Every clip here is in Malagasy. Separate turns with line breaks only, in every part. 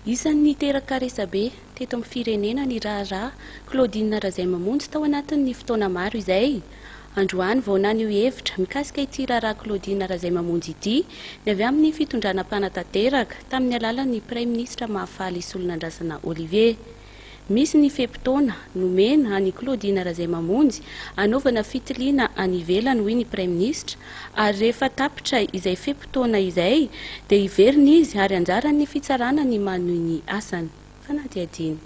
Isan'ny niteraka resabe teto amin'ny firenena ny raharaha Claudine Razaimamonjy tao anatin'ny fotoana maro izay. Androany vao nanio hevitra mikasika ity raharaha Claudine Razaimamonjy ity ny avy amin'ny fitondrana mpanatateraka tamin'ny alalan'ny Prime Ministra Mahafaly Solonandrasana Olivier. Misy ny fepitaona nomena any Claudine Razaimamonjy anaovana fitiliana any ivelany hoy ny Prime Ministra ary rehefa tapitra izay fepitaona izay dia iverina izy ary anjaran'ny fitsarana ny manohy ny asany. Fanadihadiny.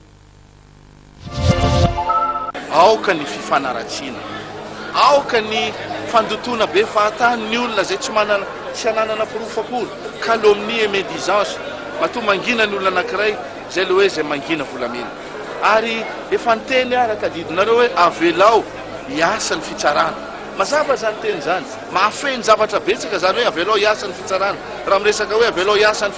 Aoka ny fifanaratsiana, aoka ny fandotona be fahatan'ny olona zay tsy manana sy ananana pirofakolo, calomnie et médisance, matoa mangina ny olona anankiray zay le hoe zay mangina volamena. Ary efa niteny araka didinareo hoe avelao hiasa ny fitsarana. Mazava zany teny zany, mahafeny zavatra betsaka zany hoe avelao hiasa ny fitsarana. Raha miresaka hoe avelao hiasa ny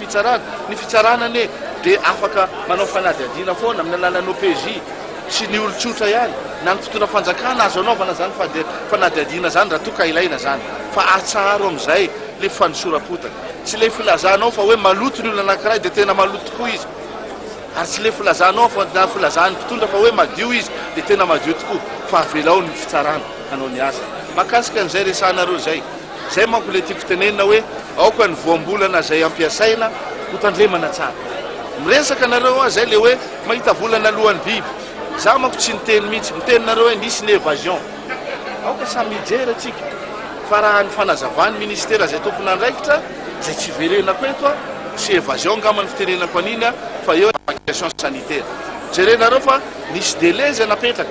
fitsarana ne dia afaka manao fanadihadina foana amin'ny alalan'ny OPJ sy ny olon-tsotra ihany. Na ny fotoana fanjakana azo anaovana zany fanadihadina zany raha toa ka ilaina zany. Fa atsaro amin'izay le fanosorapotaka. Tsy le filazanao fa hoe maloto ny olona anankiray dia tena maloto tokoa izy. Ary tsy le filazanao fa na filazan'ny mpitondra fa hoe madio izy dia tena madio tokoa. Fa avelao ny fitsarana hanao ny asa. Makasika an'izay resanareo zay. Zay manko le tiako tenenina hoe aoka ny voambolana zay ampiasaina ho tandremana tsara. Miresaka anareo zay le hoe mahita volana alohan'ny biby. Za manko tsy niteny mihitsy, mitenynareo hoe nisy ny évasion. Aoka samy mijery atsika. Fa raha ny fanazavan'ny ministera zay tompona andraikitra, zay tsy verenako eto tsy évasion ngamba ny fitenenako an'iny fa eo évacuation sanitaire. Jerenareo fa nisy délai zay napetraka.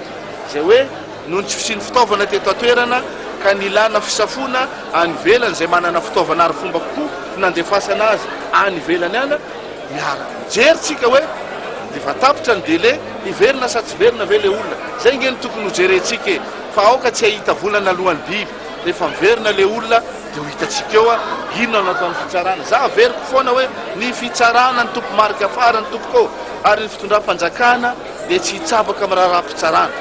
Zay hoe noho ny tsy fisian'ny fitaovana teto atoerana ka nilana fisafona any ivelany zay manana fitaovana ary fomba kokoa nandefasana azy any ivelany ana miaraka. Mijery tsika hoe defa tapitra ny délai iverina sa tsy verina ve le olona. Zay nge ny tokony ho jerentsika fa aoka tsy ahita volana alohan'ny biby. Rehefa miverina le olona dia ho hitatsika eo inona no ataon'ny fitsarana. Za averiko foana hoe ny fitsarana ny tompo marika afara ny tompoko ary ny fitondram-panjakana dia tsy hitsabaka amin'ny raharaham-pitsarana.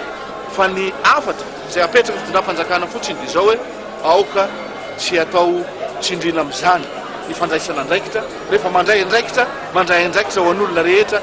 Fa ny afatra zay apetraka fitondram-panjakana fotsiny dia zao hoe aoka tsy atao tsindrina amin'izany ny fandraisana andraikitra. Rehefa mandray andraikitra ho an'olona rehetra